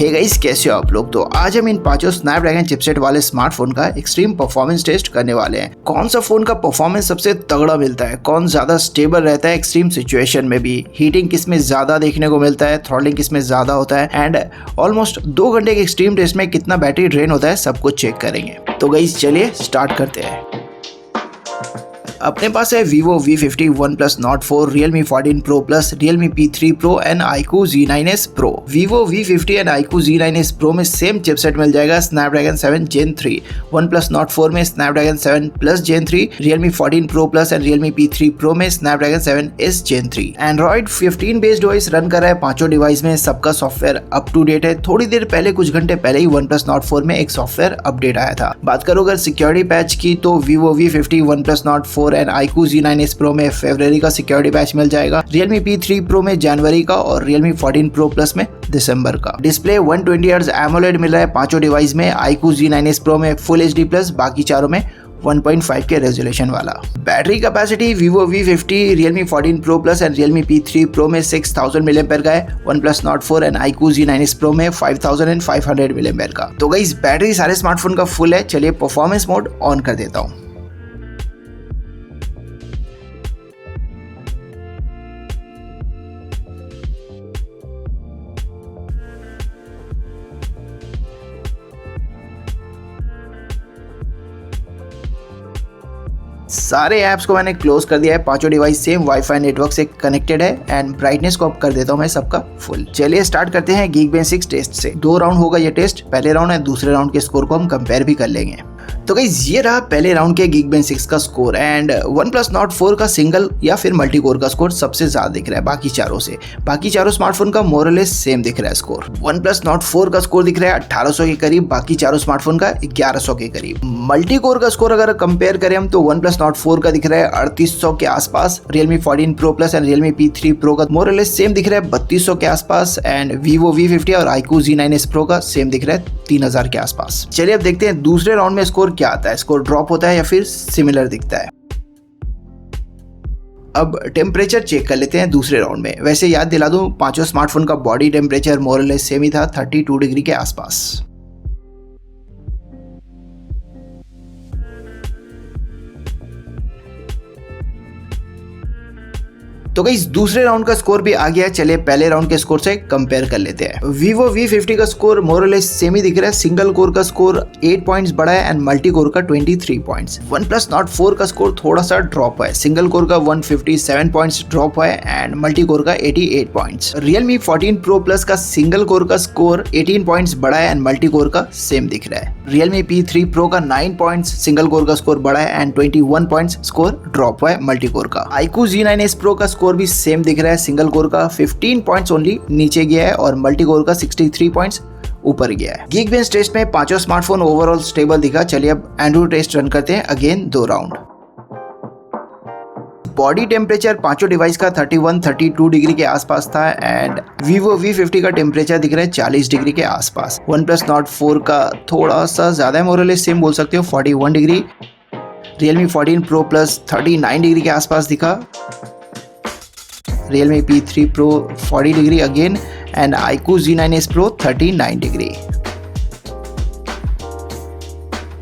Hey guys, कैसे हो आप लोग। तो आज हम इन पांचों स्नैपड्रैगन चिपसेट वाले स्मार्टफोन का एक्सट्रीम परफॉर्मेंस टेस्ट करने वाले हैं। कौन सा फोन का परफॉर्मेंस सबसे तगड़ा मिलता है, कौन ज्यादा स्टेबल रहता है एक्सट्रीम सिचुएशन में भी, हीटिंग किस में ज्यादा देखने को मिलता है, थ्रॉटलिंग किस में ज्यादा होता है, एंड ऑलमोस्ट 2 घंटे के एक्सट्रीम टेस्ट में कितना बैटरी ड्रेन होता है, सब कुछ चेक करेंगे। तो गाइस चलिए स्टार्ट करते हैं। अपने पास है Vivo V50, OnePlus Nord 4, Realme 14 Pro Plus, Realme P3 Pro and iQOO Z9s Pro। Vivo V50 and iQOO Z9s Pro में सेम चिपसेट मिल जाएगा Snapdragon 7 Gen 3, OnePlus Nord 4 में Snapdragon 7 Plus Gen 3, Realme 14 Pro Plus and Realme P3 Pro में Snapdragon 7s Gen 3। Android 15 based OS run कर रहा है पांचों device में, सबका सॉफ्टवेयर अप टू डेट है। थोड़ी देर पहले, कुछ घंटे पहले ही OnePlus Nord 4 में एक सॉफ्टवेयर अपडेट आया था। बात करो अगर सिक्योरिटी पैच की, तो Vivo V50, OnePlus Nord 4 and iQOO Z9s Pro में फरवरी का सिक्योरिटी पैच मिल जाएगा, Realme P3 Pro में जनवरी का और Realme 14 Pro Plus में दिसंबर का। डिस्प्ले 120 Hz AMOLED मिल रहा है पांचों डिवाइस में, iQOO Z9s Pro में Full HD Plus, बाकी चारों में 1.5 के रेजोल्यूशन वाला। Battery capacity Vivo V50, Realme 14 Pro Plus and Realme P3 Pro में 6000 mAh का है, OnePlus Nord 4 and iQOO Z9s Pro में 5500 mAh का। तो गाइस बैटरी सारे स्मार्टफोन का फुल है। चलिए परफॉर्मेंस मोड ऑन कर देता हूँ। सारे ऐप्स को मैंने क्लोज कर दिया है। पांचों डिवाइस सेम वाईफाई नेटवर्क से कनेक्टेड है एंड ब्राइटनेस को अप कर देता हूं मैं सबका फुल। चलिए स्टार्ट करते हैं Geekbench 6 टेस्ट से। 2 राउंड होगा ये टेस्ट, पहले राउंड है, दूसरे राउंड के स्कोर को हम कंपेयर भी कर लेंगे। तो गाइस ये रहा पहले राउंड के Geekbench 6 का स्कोर एंड OnePlus Nord 4 का सिंगल या फिर मल्टी कोर का स्कोर सबसे ज्यादा दिख रहा है बाकी चारों से। बाकी चारों स्मार्टफोन का मोरलेस सेम दिख रहा है स्कोर। OnePlus Nord 4 का स्कोर दिख रहा है 1800 के करीब, बाकी चारों स्मार्टफोन का 1100 के करीब। मल्टी कोर का स्कोर अगर कंपेयर करें हम, तो OnePlus Nord 4 का दिख रहा है 3800 के आसपास, Realme 14 Pro Plus and Realme P3 Pro का मोरलेस सेम दिख रहा है 3200 के आसपास, एंड Vivo V50 और iQOO Z9s Pro का सेम दिख रहा है 3000 के आसपास। चलिए अब देखते हैं दूसरे राउंड में स्कोर क्या आता है, स्कोर ड्रॉप होता है या फिर सिमिलर दिखता है। अब टेम्परेचर चेक कर लेते हैं दूसरे राउंड में। वैसे याद दिला दूं, पांचों स्मार्टफोन का बॉडी टेम्परेचर मोरलेस सेम ही था, 32 डिग्री के आसपास। तो गाइस दूसरे राउंड का स्कोर भी आ गया है। चलिए पहले राउंड के स्कोर से कंपेयर कर लेते हैं। Vivo V50 का स्कोर मोरलेस सेम ही दिख रहा है, सिंगल कोर का स्कोर 8 पॉइंट्स बढ़ा है एंड मल्टी कोर का 23 पॉइंट्स। OnePlus Nord 4 का स्कोर थोड़ा सा ड्रॉप है, सिंगल कोर का 157 पॉइंट्स ड्रॉप है एंड मल्टी कोर का 88 पॉइंट्स। Realme 14 Pro Plus का सिंगल कोर का स्कोर 18 पॉइंट्स बढ़ा है एंड मल्टी कोर का सेम दिख रहा है। Realme P3 Pro का 9 पॉइंट्स सिंगल कोर का स्कोर बढ़ा है एंड 21 पॉइंट्स स्कोर ड्रॉप है मल्टी कोर का। iQOO Z9s Pro का स्कोर भी सेम दिख रहा है, सिंगल कोर का 15 पॉइंट्स ओनली नीचे गया है और मल्टी कोर का 63 पॉइंट्स ऊपर गया है। Geekbench टेस्ट में पांचों स्मार्टफोन ओवरऑल स्टेबल दिखा। चलिए अब एंड्रॉइड टेस्ट रन करते हैं, अगेन 2 राउंड। बॉडी टेम्परेचर पांचों डिवाइस का 31-32 डिग्री के आसपास था एंड Vivo V50 का टेम्परेचर दिख रहा है 40 डिग्री के आसपास। OnePlus Nord 4 का थोड़ा सा ज्यादा है, मोरलेस सेम बोल सकते हो, 41 degree. Realme 14 Pro Plus 39 degree के आसपास दिखा। Realme P3 Pro 40 degree again and iQOO Z9s Pro 39 degree.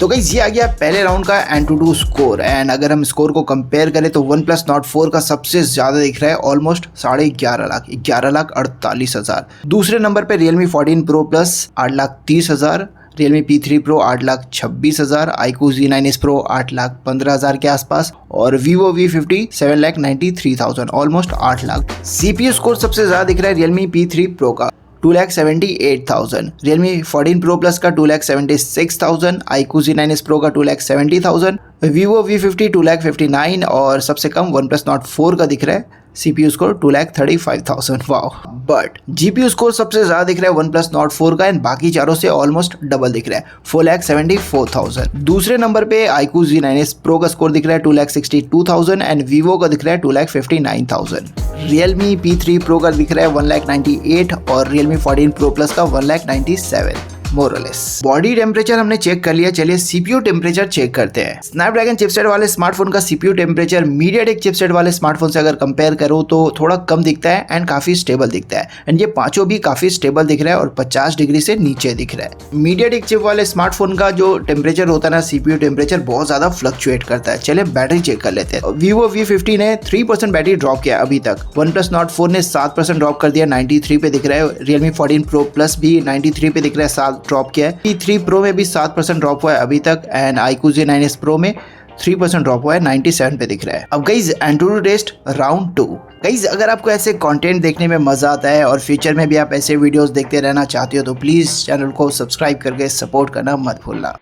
तो गाइस ये आ गया पहले राउंड का AnTuTu स्कोर एंड अगर हम स्कोर को कंपेयर करें तो OnePlus Nord 4 का सबसे ज्यादा दिख रहा है, ऑलमोस्ट 11,48,000। दूसरे नंबर पे Realme 14 Pro Plus 8,30,000, Realme P3 Pro 8,26,000, iQOO Z9s Pro 8,15,000 के आसपास और Vivo V50 7,93,000, almost 8 lakh. CPU score सबसे ज्यादा दिख रहा है Realme P3 Pro का 2,78,000, Realme 14 Pro Plus का 2,76,000, iQOO Z9s Pro का 2,70,000, Vivo V50 2,59,000 और सबसे कम OnePlus Nord 4 का दिख रहा है CPU score 2,35,000। Wow. But GPU score सबसे ज्यादा दिख रहा है OnePlus Nord 4 का एंड बाकी चारों से ऑलमोस्ट डबल दिख रहा है, 4,74,000। दूसरे नंबर पे iQOO Z9s Pro का स्कोर दिख रहा है 2,62,000 एंड Vivo का दिख रहा है 2,59,000। Realme P3 Pro का दिख रहा है 1,98,000 और Realme 14 Pro Plus का 1,97,000। मोरलेस। बॉडी टेम्परेचर हमने चेक कर लिया, चलिए सीपीयू टेम्परेचर चेक करते हैं। स्नैपड्रैगन चिपसेट वाले स्मार्टफोन का सीपीयू टेम्परेचर मीडियाटेक चिपसेट वाले स्मार्टफोन से अगर कंपेयर करो तो थोड़ा कम दिखता है एंड काफी स्टेबल दिखता है। एंड ये पांचों भी काफी स्टेबल दिख रहा है और 50 डिग्री से नीचे दिख रहा है। मीडियाटेक चिप वाले स्मार्टफोन का जो टेम्परेचर होता है ना, सीपीयू टेम्परेचर बहुत ज्यादा फ्लक्चुएट करता है। चलिए बैटरी चेक कर लेते हैं। Vivo V50 ने 3% बैटरी ड्रॉप किया अभी तक। OnePlus Nord 4 ने 7% ड्रॉप कर दिया, 93 पे दिख रहा है। Realme 14 Pro Plus भी 93 पे दिख रहा है, 7 ड्रॉप किया है। P3 Pro में भी 7% ड्रॉप हुआ है अभी तक एंड iQOO Z9s Pro में 3% ड्रॉप हुआ है, 97 पे दिख रहा है। अब guys android test round 2। Guys अगर आपको ऐसे कंटेंट देखने में मजा आता है और फ्यूचर में भी आप ऐसे वीडियोस देखते रहना चाहते हो तो प्लीज चैनल को सब्सक्राइब करके सपोर्ट करना मत भूलना।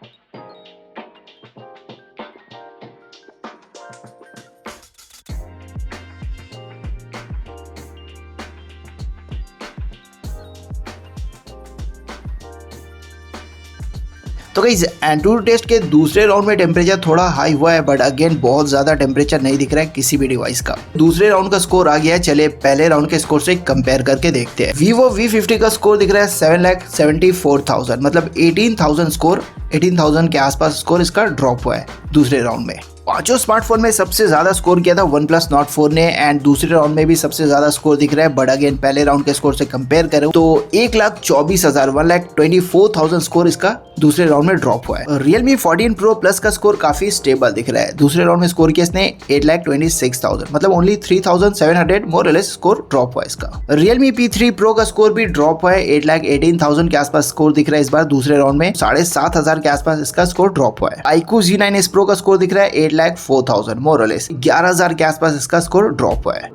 तो गाइस एंट्रोइड टेस्ट के दूसरे राउंड में टेम्परेचर थोड़ा हाई हुआ है, बट अगेन बहुत ज्यादा टेम्परेचर नहीं दिख रहा है किसी भी डिवाइस का। दूसरे राउंड का स्कोर आ गया है, चले पहले राउंड के स्कोर से कंपेयर करके देखते हैं। Vivo V50 का स्कोर दिख रहा है 7,74,000, मतलब 18,000 स्कोर, 18,000 के आसपास स्कोर इसका ड्रॉप हुआ है दूसरे राउंड में। पांचों स्मार्टफोन में सबसे ज्यादा स्कोर किया था OnePlus Nord 4 ने एंड दूसरे राउंड में भी सबसे ज्यादा स्कोर दिख रहा है, बट अगेन पहले राउंड के स्कोर से कंपेयर करें तो 1,24,000 1,24,000 स्कोर इसका दूसरे राउंड में ड्रॉप हुआ है। Realme 14 Pro Plus का स्कोर काफी स्टेबल दिख रहा है। दूसरे राउंड में स्कोर किया इसने 8,26,000, मतलब only 3,700 more less score drop हुआ है इसका। Realme P3 Pro का स्कोर भी ड्रॉप हुआ है, 8,18,000 के आसपास स्कोर दिख रहा है इस बार दूसरे राउंड में, 7,500 के आसपास इसका स्कोर ड्रॉप हुआ है। iQOO Z9s Pro का स्कोर दिख रहा है 8,04,000 मोर लेस, 11,000 के आसपास इसका स्कोर ड्रॉप हुआ है।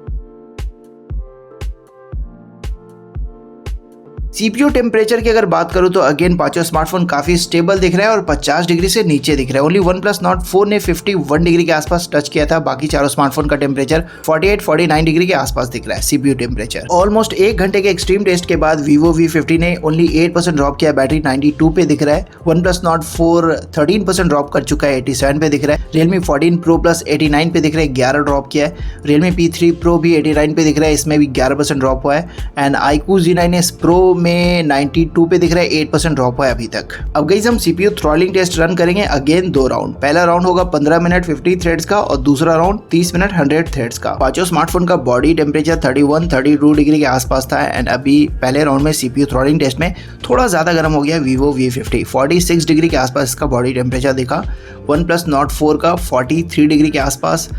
सीपीयू टेम्परेचर की अगर बात करूं तो अगेन पांचों स्मार्टफोन काफी स्टेबल दिख रहा है और 50 डिग्री से नीचे दिख रहा है। ओनली OnePlus Nord 4 ने 51 डिग्री के आसपास टच किया था, बाकी चारों स्मार्टफोन का टेम्परेचर 48-49 डिग्री के आसपास दिख रहा है सीपीयू टेम्परेचर। ऑलमोस्ट 1 घंटे के एक्सट्रीम टेस्ट के बाद Vivo V50 ने ओनली 8% ड्रॉप किया, बैटरी 92 पे दिख रहा है। OnePlus Nord 4 13% ड्रॉप कर चुका है, 87 पे दिख रहा है। Realme 14 Pro Plus 89 पे दिख रहा है, 11 ड्रॉप किया है। Realme P3 Pro भी 89 पे दिख रहा है, इसमें भी 11% ड्रॉप हुआ है एंड iQOO Z9s Pro में 92 पे दिख रहा है, 8% ड्रॉप हुआ है अभी तक। अब गाइस हम सीपीयू थ्रॉटलिंग टेस्ट रन करेंगे अगेन 2 राउंड। पहला राउंड होगा 15 मिनट 50 थ्रेड्स का और दूसरा राउंड 30 मिनट 100 थ्रेड्स का। पांचों स्मार्टफोन का बॉडी टेम्परेचर 31-32 डिग्री के आसपास था एंड अभी पहले राउंड में सीपीयू थ्रॉटलिंग टेस्ट में थोड़ा ज्यादा गर्म हो गया Vivo V50, 46 डिग्री के आसपास इसका बॉडी टेम्परेचर दिखा। OnePlus Nord 4 का 43 डिग्री के आसपास।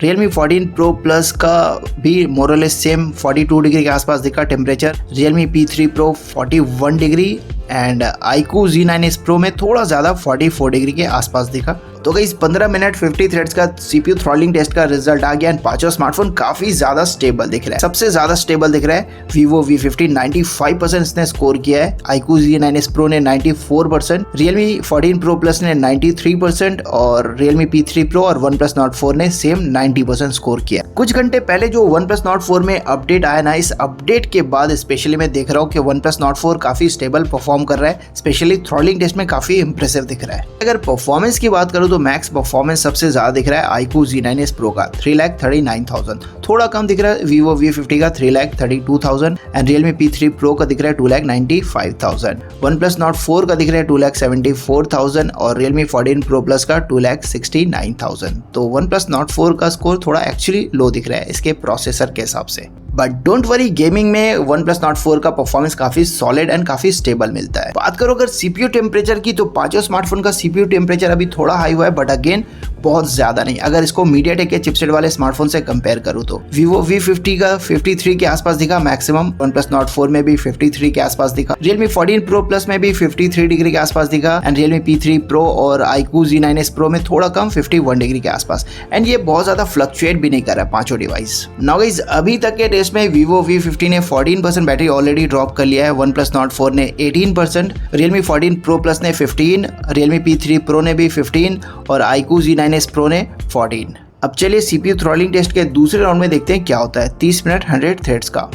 Realme 14 Pro Plus का भी मोरलेस सेम 42 डिग्री के आसपास दिखा temperature. Realme P3 Pro 41 degree and iQOO Z9s Pro में थोड़ा ज़्यादा 44 डिग्री के आसपास दिखा। तो गाइस 15 मिनट 50 थ्रेड्स का सीपीयू थ्रॉटलिंग टेस्ट का रिजल्ट आ गया एंड पांचों स्मार्टफोन काफी ज्यादा स्टेबल दिख रहा है। सबसे ज्यादा स्टेबल दिख रहा है Vivo V50, 95% इसने स्कोर किया है। iQOO Z9s Pro ने 94%, Realme 14 Pro Plus ने 93% और Realme P3 Pro और OnePlus Nord 4 ने सेम 90% स्कोर किया। कुछ घंटे पहले जो OnePlus Nord 4 में अपडेट आया ना, इस अपडेट के बाद स्पेशली मैं देख रहा हूँ कि OnePlus Nord 4 काफी स्टेबल परफॉर्म कर रहा है, स्पेशली थ्रॉटलिंग टेस्ट में काफी इंप्रेसिव दिख रहा है। अगर परफॉर्मेंस की बात करूँ तो मैक्स परफॉर्मेंस सबसे ज्यादा दिख रहा है iQOO Z9s Pro का 3,39,000, थोड़ा कम दिख रहा है Vivo V50 का 3,32,000 एंड Realme P3 Pro का दिख रहा है 2,95,000। OnePlus Nord 4 का दिख रहा है 2,74,000 और Realme 14 Pro Plus का 2,69,000। तो OnePlus Nord 4 का स्कोर थोड़ा एक्चुअली लो दिख रहा है इसके प्रोसेसर के हिसाब से। बट डोंट वरी, गेमिंग में OnePlus Nord 4 का परफॉर्मेंस काफी सॉलिड एंड काफी स्टेबल मिलता है। बात करो अगर सीपीयू टेम्परेचर की तो पांचों स्मार्टफोन का सीपीयू टेम्परेचर अभी थोड़ा हाई हुआ है, बट अगेन बहुत ज्यादा नहीं अगर इसको मीडियाटेक के चिपसेट वाले स्मार्टफोन से कंपेयर करूं तो। Vivo V50 का 53 के आसपास दिखा मैक्सिमम, OnePlus Nord 4 में भी 53 के आसपास दिखा, Realme 14 Pro Plus में भी 53 डिग्री के आसपास दिखा एंड Realme P3 Pro और iQOO Z9s Pro में थोड़ा कम 51 डिग्री के आसपास एंड ये बहुत ज्यादा फ्लक्चुएट भी नहीं कर रहा पांचों डिवाइस। नाउ गाइस अभी तक के टेस्ट में Vivo V50 ने 14% बैटरी ऑलरेडी ड्रॉप कर लिया है, OnePlus Nord 4 ने 18%, Realme 14 Pro Plus ने 15, Realme P3 Pro ने भी 15 और iQOO Z9s Pro ने 14। अब चलिए सीपीयू थ्रॉटलिंग टेस्ट के दूसरे राउंड में देखते हैं क्या होता है 30 मिनट 100 थ्रेड्स का।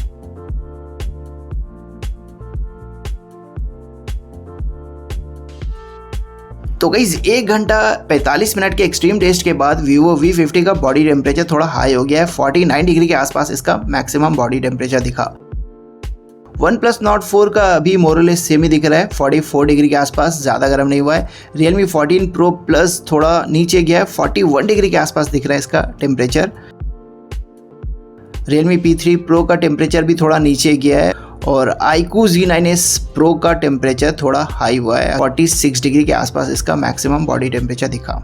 तो गाइस 1 घंटा 45 मिनट के एक्सट्रीम टेस्ट के बाद Vivo V50 का बॉडी टेम्परेचर थोड़ा हाई हो गया है, 49 डिग्री के आसपास इसका मैक्सिमम बॉडी टेम्परेचर दिखा। OnePlus Nord 4 का अभी मोरलेस सेम ही दिख रहा है, 44 डिग्री के आसपास, ज़्यादा गर्म नहीं हुआ है। Realme 14 Pro Plus थोड़ा नीचे गया है, 41 डिग्री के आसपास दिख रहा है इसका टेम्परेचर। Realme P3 Pro का टेम्परेचर भी थोड़ा नीचे गया है और iQOO Z9s Pro का टेम्परेचर थोड़ा हाई हुआ है, 46 डिग्री के आसपास इसका मैक्सिमम बॉडी टेम्परेचर दिखा।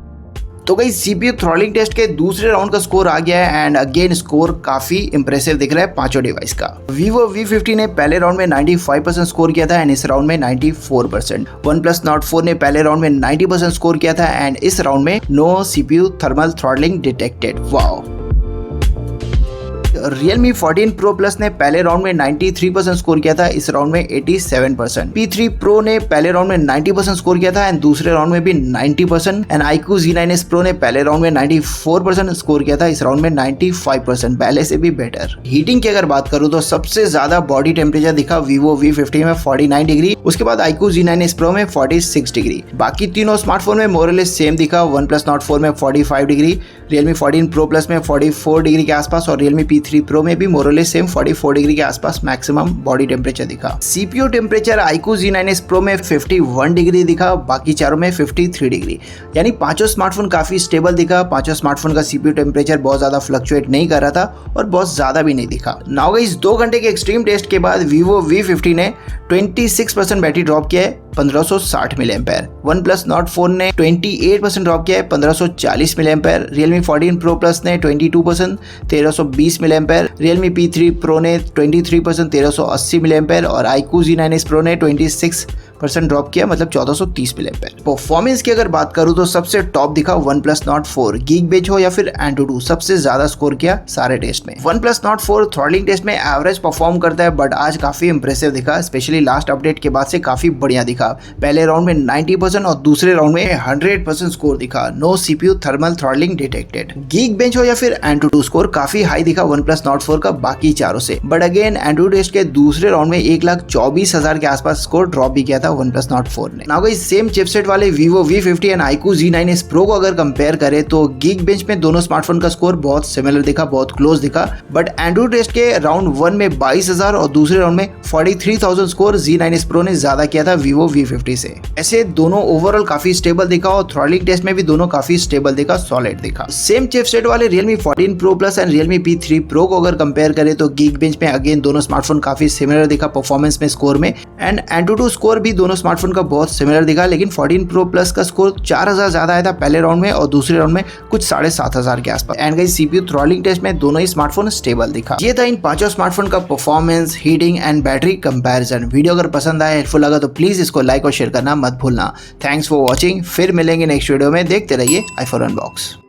तो गाइस CPU थ्रॉटलिंग टेस्ट के दूसरे राउंड का स्कोर आ गया है एंड अगेन स्कोर काफी इंप्रेसिव दिख रहा है पांचों डिवाइस का। Vivo V50 ने पहले राउंड में 95% स्कोर किया था एंड इस राउंड में 94%। OnePlus Nord 4 ने पहले राउंड में 90% स्कोर किया था एंड इस राउंड में no CPU thermal throttling detected. Wow. Realme 14 Pro Plus ने पहले राउंड में 93% स्कोर किया था, इस राउंड में 87%। P3 Pro ने पहले राउंड में 90% स्कोर किया था एंड दूसरे राउंड में भी 90%। एंड iQOO Z9s Pro ने पहले राउंड में 94% स्कोर किया था, इस राउंड में 95%, पहले से भी बेटर। हीटिंग की अगर बात करूं तो सबसे ज्यादा बॉडी टेम्परेचर दिखा Vivo V50 में 49 डिग्री, उसके बाद iQOO Z9s Pro में 46 डिग्री। बाकी तीनों स्मार्टफोन में मोरलेस सेम दिखा, OnePlus Nord 4 में 45 डिग्री, Realme 14 Pro Plus में 44 डिग्री के आसपास और Realme P3 Pro में भी मोरलेस सेम 44 डिग्री के आसपास मैक्सिमम बॉडी टेम्परेचर दिखा। CPU temperature iQOO Z9s Pro में 51 डिग्री दिखा, बाकी चारों में 53 डिग्री, यानी पांचों स्मार्टफोन काफी स्टेबल दिखा। पांचों स्मार्टफोन का CPU टेम्परेचर बहुत ज्यादा फ्लक्चुएट नहीं कर रहा था और बहुत ज्यादा भी नहीं दिखा। नाउ गाइस 2 घंटे के एक्सट्रीम टेस्ट के बाद Vivo V50 ने 26% बैटरी ड्रॉप किया है, 1560 मिली एम्पेयर। OnePlus Nord 4 ने 28% ड्रॉप किया है, 1540 मिली एम्पेयर। Realme 14 Pro Plus ने 22%, 1320 मिली एम्पेयर। Realme P3 Pro ने 23%, 1380 मिली एम्पेयर और iQOO Z9s Pro ने 26% ड्रॉप किया, मतलब 1430 मिली एम्पेयर। परफॉर्मेंस की अगर बात करूं तो सबसे टॉप दिखा OnePlus Nord 4, Geekbench हो या फिर AnTuTu, सबसे ज्यादा स्कोर किया सारे टेस्ट में। OnePlus Nord 4 थ्रॉटलिंग टेस्ट में एवरेज परफॉर्म करता है बट आज काफी इंप्रेसिव दिखा, स्पेशली लास्ट अपडेट के बाद से काफी बढ़िया दिखा। पहले राउंड में 90% और दूसरे राउंड में 100% स्कोर दिखा, no CPU thermal throttling detected. Geekbench हो या फिर AnTuTu स्कोर काफी हाई दिखा OnePlus Nord 4 का बाकी चारों से, बट अगेन AnTuTu टेस्ट के दूसरे राउंड में 1,24,000 के आसपास स्कोर ड्रॉप भी किया था OnePlus Nord 4 ने। नाउ गाइस सेम चिपसेट वाले Vivo V50 and iQOO Z9s Pro को अगर कंपेयर करें तो Geekbench में दोनों स्मार्टफोन का स्कोर बहुत सिमिलर दिखा, बहुत क्लोज दिखा, बट AnTuTu टेस्ट के राउंड 1 में 22,000 और दूसरे राउंड में 43,000 स्कोर Z9s Pro ने ज्यादा किया था Vivo V50 से। ऐसे दोनों ओवरऑल काफी स्टेबल दिखा और थ्रॉटलिंग टेस्ट में भी दोनों काफी स्टेबल दिखा, सॉलिड दिखा। सेम चिपसेट वाले Realme 14 Pro Plus and Realme P3 Pro को अगर कंपेयर करें तो Geekbench में अगेन दोनों स्मार्टफोन काफी सिमिलर दिखा परफॉर्मेंस में, स्कोर में, एंड AnTuTu स्कोर भी दोनों स्मार्टफोन का बहुत सिमिलर दिखा, लेकिन 14 Pro Plus का स्कोर 4000 ज्यादा आया था पहले राउंड में और दूसरे राउंड में कुछ 7500 के आसपास। And guys CPU throttling test में दोनों ही स्मार्टफोन स्टेबल दिखा। ये था इन पांचों स्मार्टफोन का performance, heating and battery comparison. Video अगर पसंद आया, हेल्पफुल लगा तो प्लीज इसको लाइक और शेयर करना मत भूलना। थैंक्स फॉर वॉचिंग, फिर मिलेंगे नेक्स्ट वीडियो में। देखते रहिए iPhone Unbox।